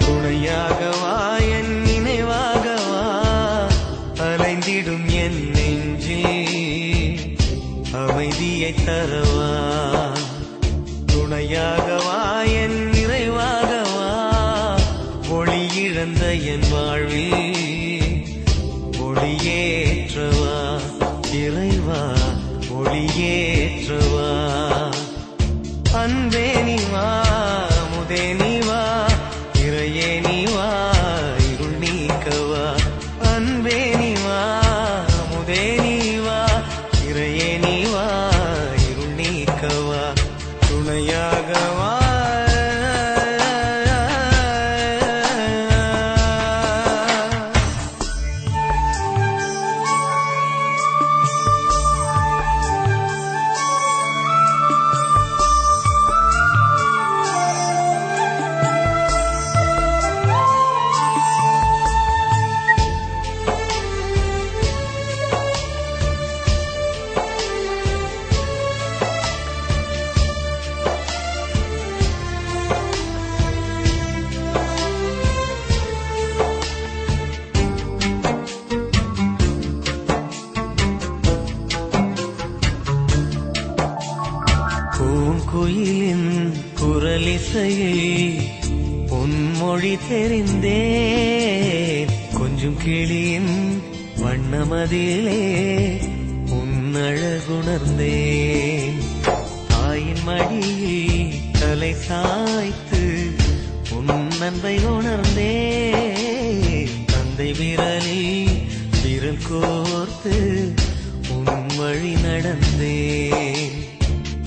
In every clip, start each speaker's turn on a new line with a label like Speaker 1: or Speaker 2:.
Speaker 1: துணையாகவா என் நினைவாகவா அலைந்திடும் என் நெஞ்சில் அமைதியை தரவா துணையாகவா என் நிறைவாகவா ஒளி இழந்த என் வாழ்வில் ஒளியேற்றவா இறைவா ஒளியேற்றவா அன்பே நீவா முதே நீவா இறையே நீவா இருள் நீக்கவா அன்பே நீவா முதே நீவா இறையே நீவா இருள் நீக்கவா துணையாகவா பூங்குயிலின் குரலிசையில் பொன்மொழி தெரிந்தேன் கொஞ்சம் கிளியின் வண்ணமதிலே உன்னழகுணர்ந்தேன் தாயின் மடியில் தலை சாய்த்து உன் அன்பை உணர்ந்தேன் தந்தை விரலில் விரல் கோர்த்து உன் வழி நடந்தேன்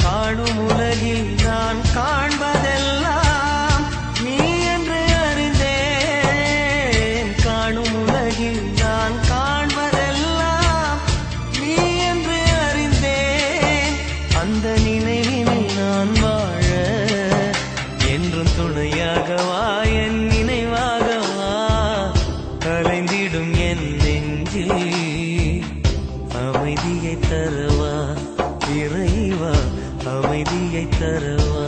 Speaker 1: காணும் உலகில் நான் காண்பதெல்லாம் நீ என்று அறிந்தேன் காணும் உலகில் நான் காண்பதெல்லாம் நீ என்று அறிந்தேன் அந்த நினைவினில் நான் வாழ என்றும் துணையாகவா என் நினைவாகவா கலைந்திடும் என் நெஞ்சில் அமைதியை தரவா இறைவா அமைதியை தரவா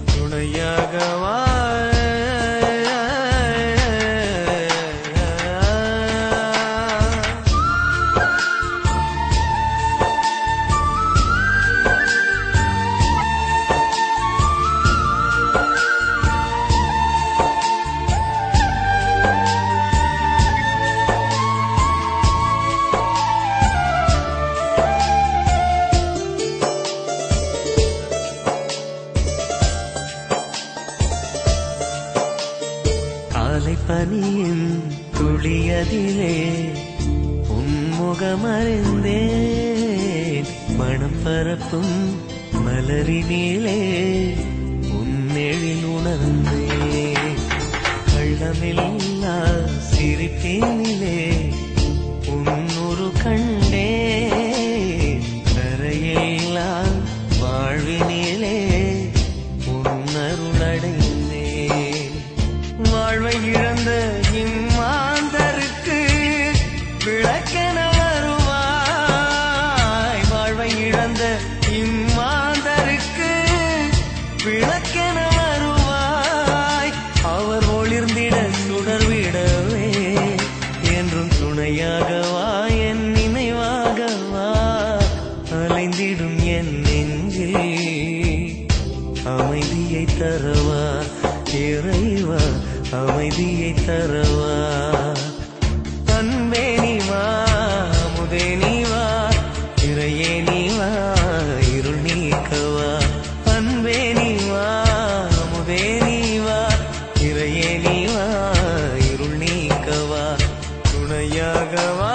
Speaker 1: துணையாகவா பனியின் துளியதிலே உன்முகமறிந்தேன் மனம் பரப்பும் மலரினிலே உன்னெழில் உணர்ந்தேன் கள்ளமில்லா சிரிப்பினிலே உன்னுரு கண்டேன் கரையில்லா வாழ்வினிலே உன்னருளடைந்தேன் வாழ்வை இழந்த இம்மாந்தருக்கு விளக்கென வருவாய் வாழ்வை இழந்த இம்மாந்தருக்கு விளக்கென வருவாய் அவர் ஒளிர்ந்திட சுடர்விடவே என்றும் துணையாகவா என் நினைவாகவா அலைந்திடும் என் நெஞ்சில் அமைதியை தரவா இறைவா அமைதியை தரவா அன்பே நீவா முதே நீவா இறையே நீவா இருள் நீக்கவா அன்பே நீவா முதே நீவா இறையே நீவா இருள் நீக்கவா துணையாகவா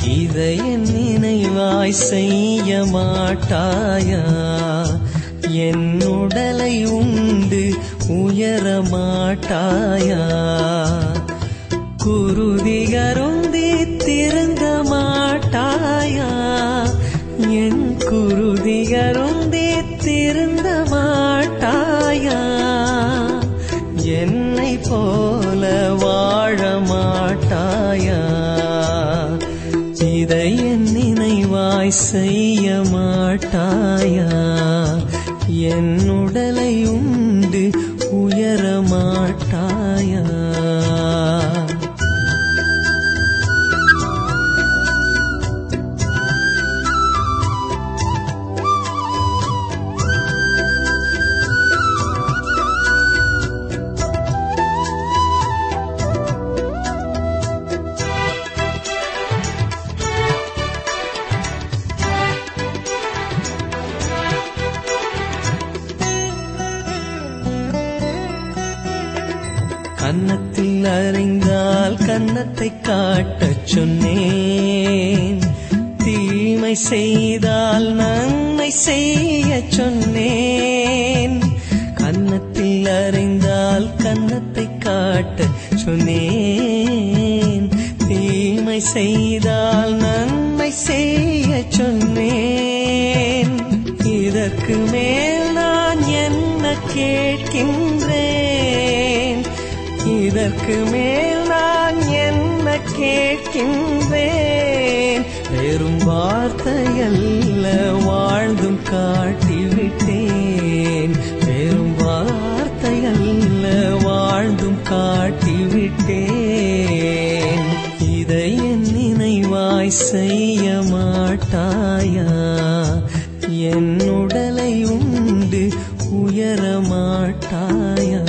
Speaker 1: இதை என் நினைவாய் செய்ய மாட்டாயா? என் உடலை உண்டு உயர மாட்டாயா? குருதிகருந்தி திருந்த மாட்டாயா? என் குருதிகருந்தி திருந்த மாட்டாயா? என்னை போல வாழ மாட்டாயா? இதை என் நினைவாய் செய்ய மாட்டாயா? என் உடலை உண்டு உயர மாட்டாயா? கன்னத்தில் அறிந்தால் கன்னத்தை காட்டச் சொன்னேன். தீமை செய்தால் நன்மை செய்ய சொன்னேன். கன்னத்தில் அறிந்தால் கன்னத்தை காட்டச் சொன்னேன். தீமை செய்தால் நன்மை செய்ய சொன்னேன். இதற்கு மேல் நான் என்ன கேட்கின்றேன்? இதற்கு மேல் நான் என்ன கேட்கின்றேன்? வெறும் வார்த்தையல்ல வாழ்ந்தும் காட்டிவிட்டேன். வெறும் வார்த்தையல்ல வாழ்ந்தும் காட்டிவிட்டேன். இதை என் நினைவாய் செய்ய மாட்டாயா? என் உடலை உண்டு உயர மாட்டாயா?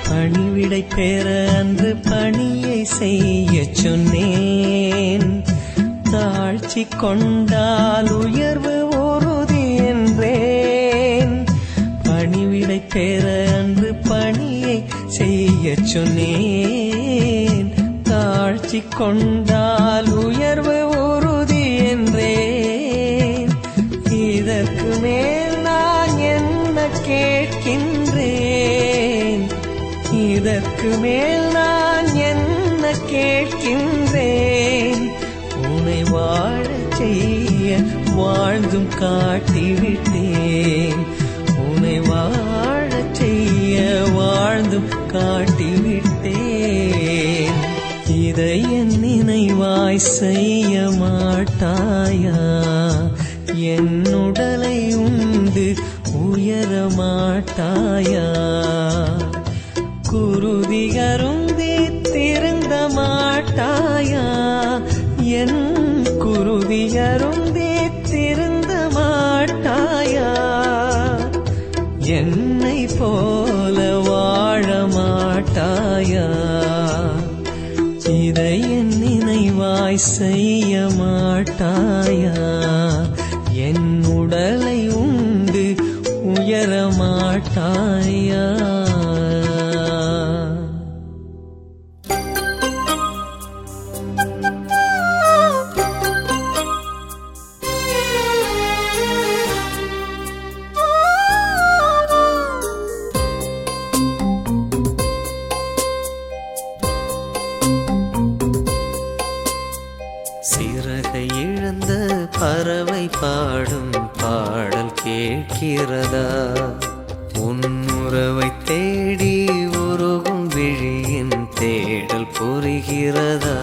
Speaker 1: பணிவிடை பெற அன்று பணியை செய்ய சொன்னேன். தாழ்ச்சி கொண்டால் உயர்வு உறுதி என்றேன். பணிவிடை பெற அன்று பணியை செய்ய சொன்னேன். தாழ்ச்சி கொண்டால் உயர்வு உறுதி என்றேன். இதற்கு மேல் நான் என்ன கேட்கின்றேன்? இதற்கு மேல் நான் என்ன கேட்கின்றேன்? உன்னை வாழச் செய்ய வாழ்ந்தும் காட்டிவிட்டேன். உன்னை வாழச் செய்ய வாழ்ந்தும் காட்டிவிட்டேன். இதை என் நினைவாய் செய்ய மாட்டாயா? என் உடலை உண்டு உயர மாட்டாயா? குருதிகருந்தி திருந்த மாட்டாயா? என் குருதிகருந்தி திருந்த மாட்டாயா? என்னை போல வாழ மாட்டாயா? இதை என் நினைவாய் செய்ய மாட்டாயா? என் உடலை உண்டு உயர மாட்டாயா? சிறகை இழந்த பறவை பாடும் பாடல் கேட்கிறதா? உன் உறவை தேடி உருகும் விழியின் தேடல் புரிகிறதா?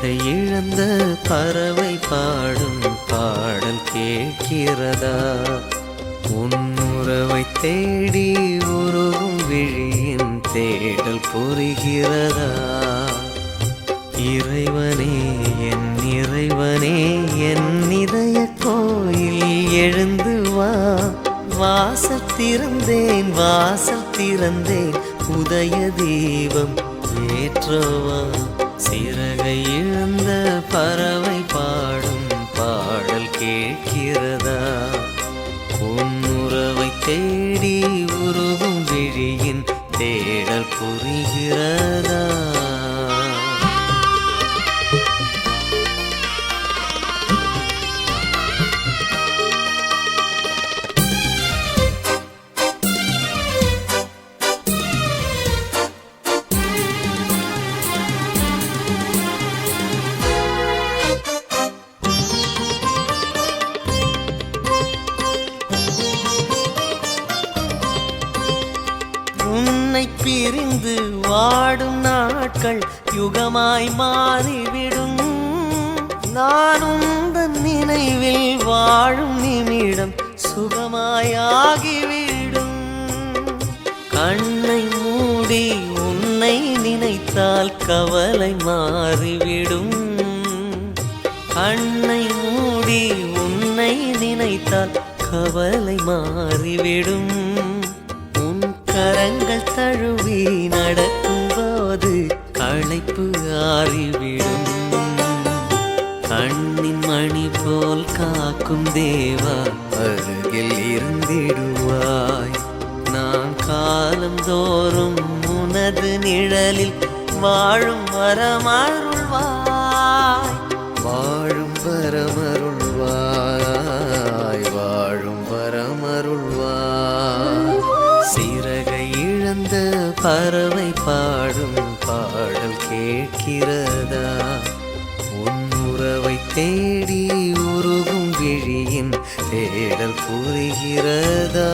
Speaker 1: மனதை இழந்த பறவை பாடும் பாடல் கேட்கிறதா? உன்னுறவை தேடி உருகும் விழியின் தேடல் புரிகிறதா? இறைவனே என் இறைவனே, என் இதய கோயில் எழுந்து வா. வாசல் திறந்தேன் வாசல் திறந்தேன், உதய தீபம் ஏற்றவா. சிறகை இழந்த பறவை பாடும் பாடல் கேட்கிறதா? உன்னுறவை தேடி உருகும் விழியின் தேடல் புரிகிறதா? உன்னை பிரிந்து வாடும் நாட்கள் யுகமாய் மாறிவிடும். நான் உந்தன் நினைவில் வாழும் நிமிடம் சுகமாயாகிவிடும். கண்ணை மூடி உன்னை நினைத்தால் கவலை மாறிவிடும். கண்ணை மூடி உன்னை நினைத்தால் கவலை மாறிவிடும். கரங்கள் தழுவி நடக்கும் போது களைப்பு ஆறிவிடும். கண்ணின் மணி போல் காக்கும் தேவா, அருகில் இருந்திடுவாய். நான் காலந்தோறும் உனது நிழலில் வாழும் வரமருள்வாய். வாழும் வரமருள்வாய், வாழும் வரமருள்வாய். சிறகை இழந்த பறவை பாடும் பாடல் கேட்கிறதா? உன்னுறவை தேடி உருகும் விழியின் தேடல் புரிகிறதா?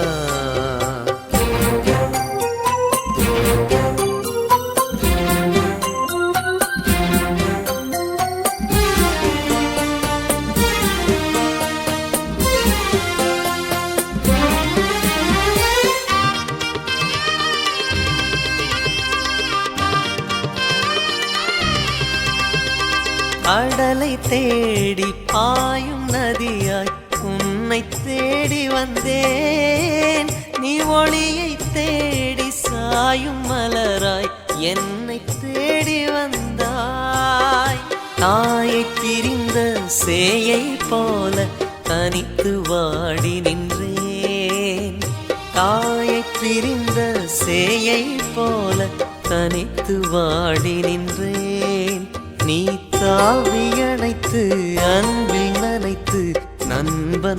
Speaker 1: கடலை தேடி பாயும் நதியாய் உன்னை தேடி வந்தேன். நீ ஒளியை தேடி சாயும் மலராய் என்னை தேடி வந்தாய். தாயை பிரிந்த சேயை போல தனித்து வாடி நின்றேன். தாயை பிரிந்த சேயை போல தனித்து வாடி நின்றேன். நீ தாவி அணைத்து அன்பில் நனைத்து நண்பனாகின்றாய்.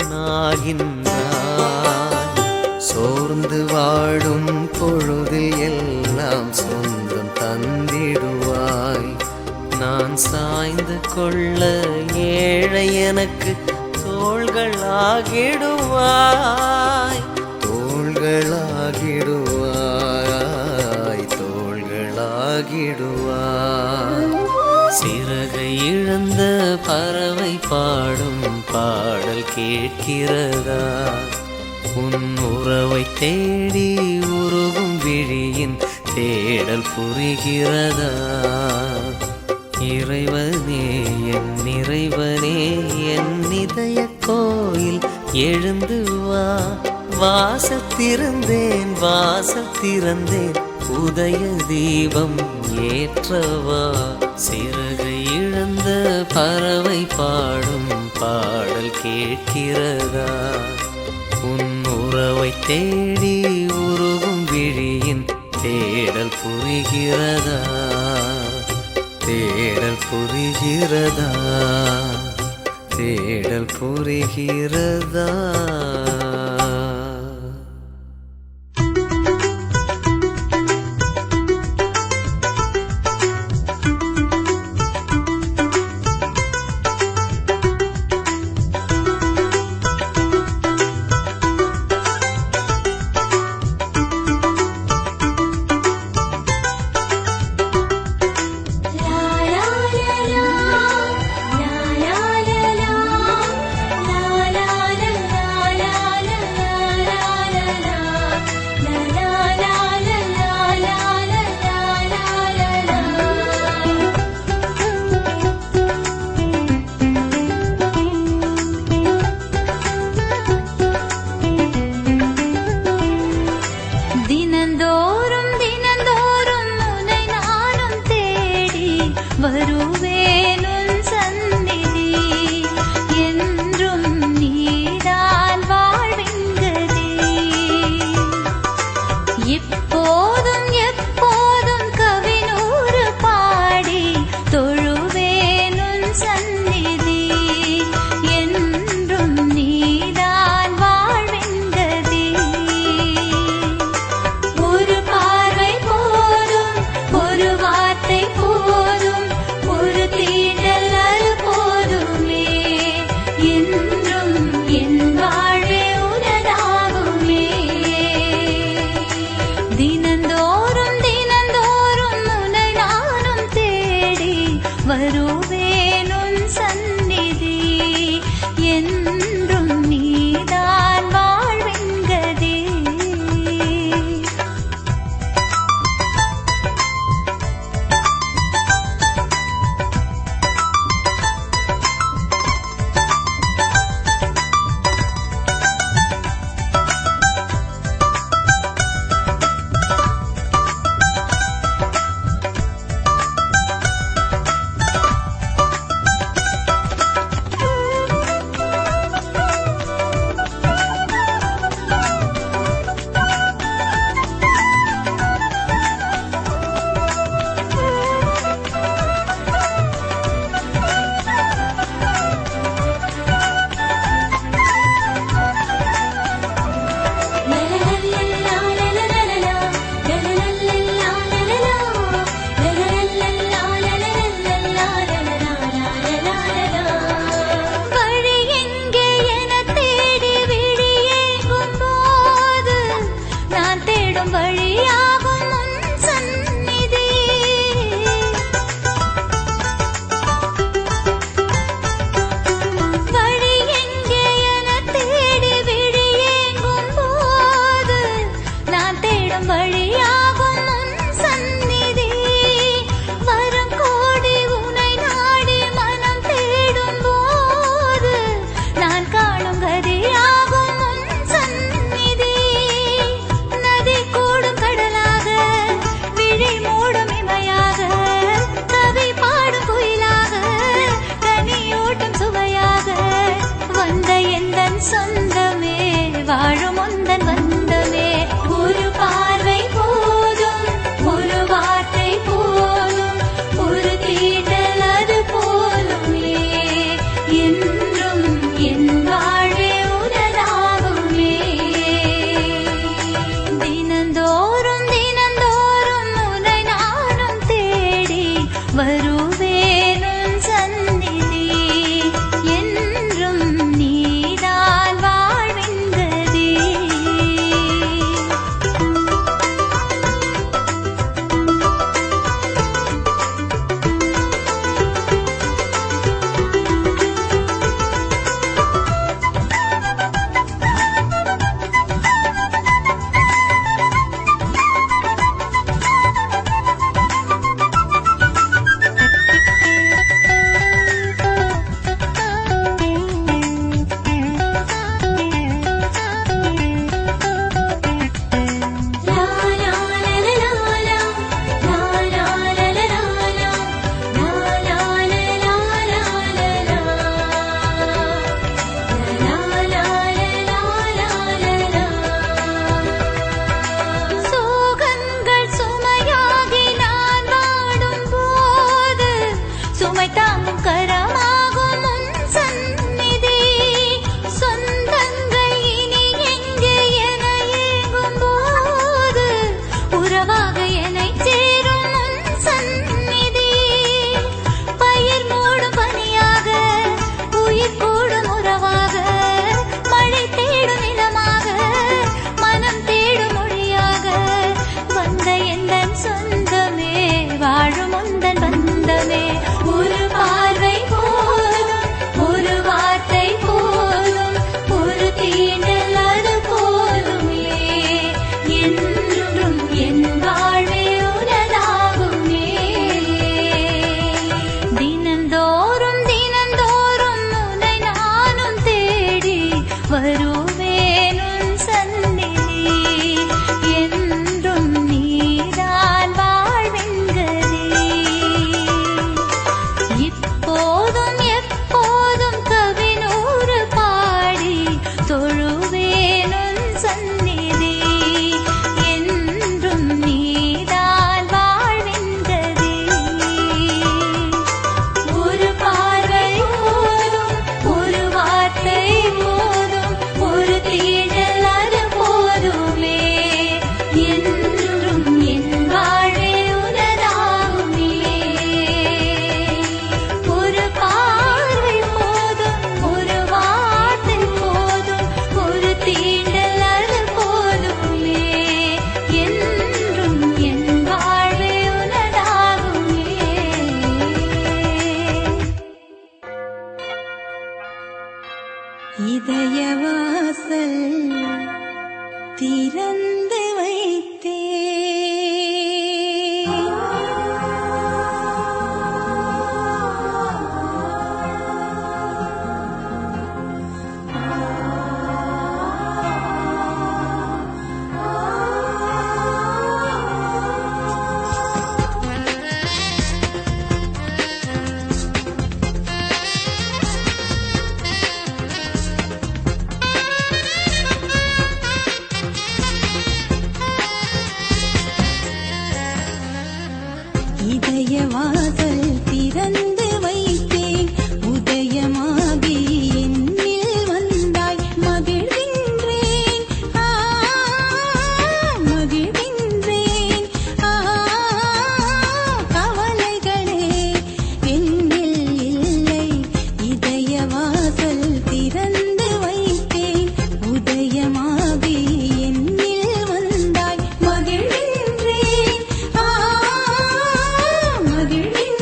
Speaker 1: சோர்ந்து வாடும் பொழுதில் எல்லாம் சொந்தம் தந்திடுவாய். நான் சாய்ந்து கொள்ள ஏழை எனக்கு தோள்கள் ஆகிடுவாய். தோள்களாகிடுவாய், தோள்களாகிடுவாய். சிறகை இழந்த பறவை பாடும் பாடல் கேட்கிறதா? உன் உறவை தேடி உருகும் விழியின் தேடல் புரிகிறதா? இறைவனே என் இறைவனே, என் இதய கோயில் எழுந்து வா. வாசல் திறந்தேன் வாசல் திறந்தேன், உதய தீபம் ஏற்றவா. சிறகை இழந்த பறவை பாடும் பாடல் கேட்கிறதா? உன் உறவை தேடி உருகும் விழியின் தேடல் புரிகிறதா? தேடல் புரிகிறதா? தேடல் புரிகிறதா?
Speaker 2: la la la la மனந்தோறும் தினந்தோறும் உனை நானும் தேடி வருவேன் உன் சந்நிதி. என்றும் நீதான் வாழ்வின் கதி. இப்போதும் எப்போதும் கவினூறு பாடி தொழுவேன் உன் சந்நிதி. என்றும் நீதான் வாழ்வின் கதி. ஒரு பார்வை இதய வாசல் திறந்து வைத்தேன் உதயமாகி என்னில் வந்தாய் மகிழ்கின்றேன் மகிழ்கின்றேன் கவலைகளே என்னில் இல்லை இதய வாசல் திறந்து வைத்தேன் உதயமாகி என்னில் வந்தாய் மகிழ்கின்றேன் மகிழ்கின்றேன்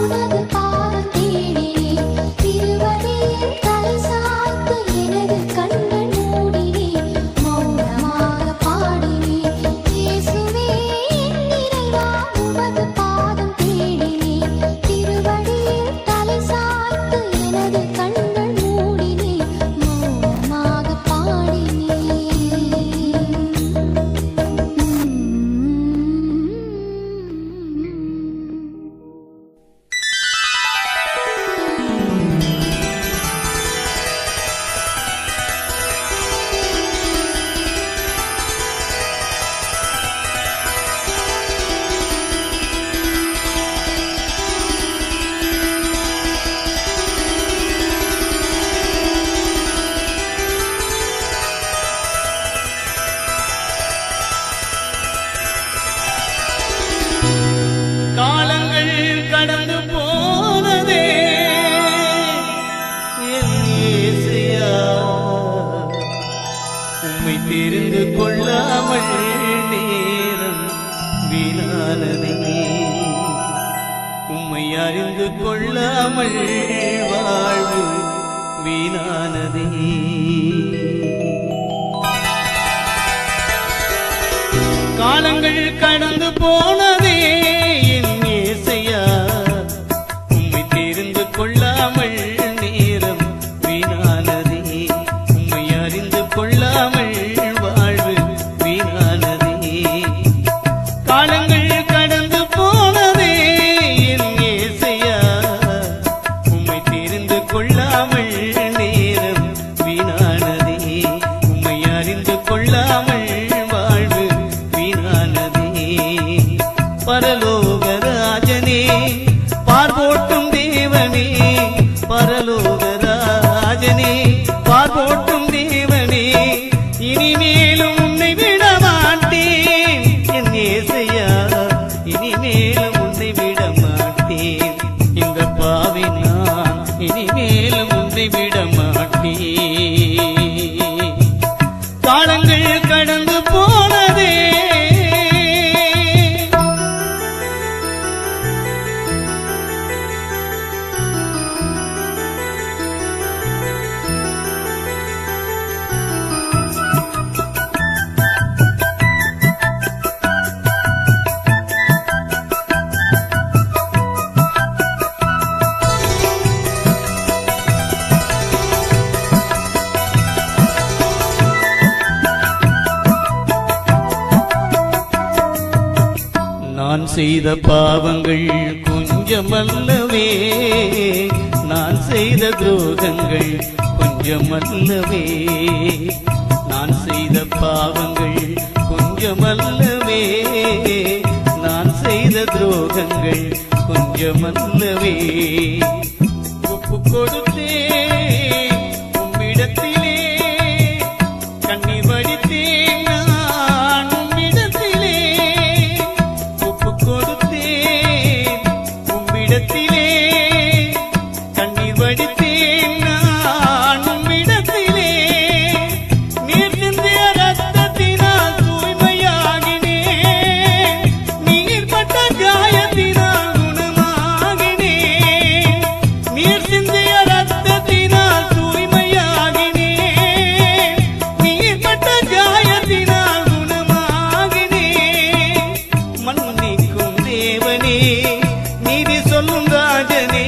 Speaker 3: உனது பாதம் தேடினேன் திருவடியில் தலை சாய்த்து எனது கண்கள் மூடினேன் மௌனமாக பாடினேன் இயேசுவே என் இறைவா உமது பாதம் தேடினேன் திருவடியில் தலை சாய்த்து எனது கண்கள் மூடினேன் மௌனமாக பாடினேன்.
Speaker 4: காலங்கள் கடந்து போனதே என் இயேசையா உம்மை தெரிந்து கொள்ளாமல் நேரம் வீணானதே உம்மை அறிந்து கொள்ளாமல் வாழ்வு வீணானதே காலங்கள் கடந்து போனதே என் இயேசையா உம்மை தெரிந்து கொள்ளாமல் நேரம் வீணானதே உம்மை அறிந்து கொள்ளாமல் வாழ்வு வீணானதே காலங்கள் கடந்து போனதே என் இயேசையா உம்மை தெரிந்து கொள்ளாமல் நேரம் வீணானதே உம்மை அறிந்து கொள்ளாமல் வாழ்வு வீணானதே பரலோகராஜனே பார்போட்டும் தேவனே பரலோகராஜனே பார்போட்டும் தேவனே இனிமேலும் உன்னை விட மாட்டேன் என் இயேசையா இனிமேலும் உன்னை விட மாட்டேன் இந்த பாவி நான் இனிமேலும் உன்னை விட மாட்டேன் காலங்கள் கடந்து போனதே நான் செய்த பாவங்கள் கொஞ்சமல்லவே நான் செய்த துரோகங்கள் கொஞ்சமல்லவே நான் செய்த பாவங்கள் கொஞ்சமல்லவே நான் செய்த துரோகங்கள் கொஞ்சமல்லவே ஒப்பு கொடுத்தேன் உம்மிடத்திலே கண்ணீர் வடித்தேன் நான் உம்மிடத்திலே ஒப்பு கொடுத்தேன் உம்மிடத்திலே கண்ணீர் வடித்தேன் நான் உம்மிடத்திலே நீர் சிந்திய ரத்தத்தினால் தூய்மையாகினேன் நீர் பட்ட காயத்தினால் குணமாகினேன் நீர் சிந்திய ரத்தத்தினால் தூய்மையாகினேன் நீர் பட்ட காயத்தினால் குணமாகினேன் மன்னிக்கும் தேவனே நீதி சொல்லும் ராஜனே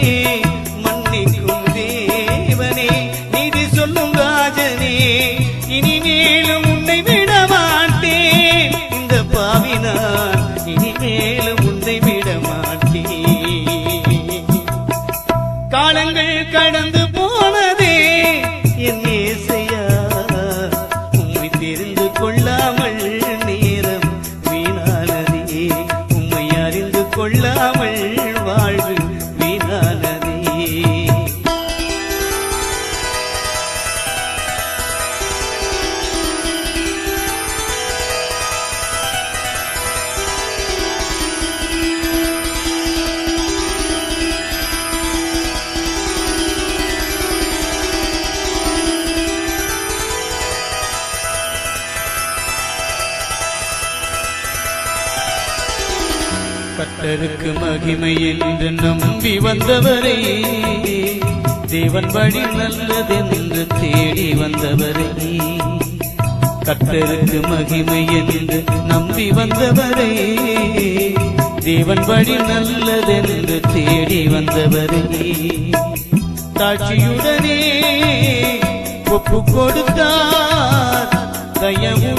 Speaker 4: மன்னிக்கும் தேவனே நீதி சொல்லும் ராஜனே இனிமேலும் உன்னை விட மாட்டேன் இந்த பாவினான் இனிமேலும் உன்னை விட மாட்டேன் காலங்கள் கடந்து போனதே என் இயேசையா உம்மை தெரிந்து கொள்ளாமல் நேரம் வீணானதே உம்மை அறிந்து கொள்ளாமல் வாழ்வு வீணானதே கர்த்தருக்கு மகிமை என்று நம்பி வந்தவரே தேவன் வழி நல்லதென்று தேடி வந்தவரே கர்த்தருக்கு மகிமை என்று நம்பி வந்தவரே தேவன் வழி நல்லதென்று தேடி வந்தவரே தாட்சியுடனே ஒப்பு கொடுத்தார் தயவு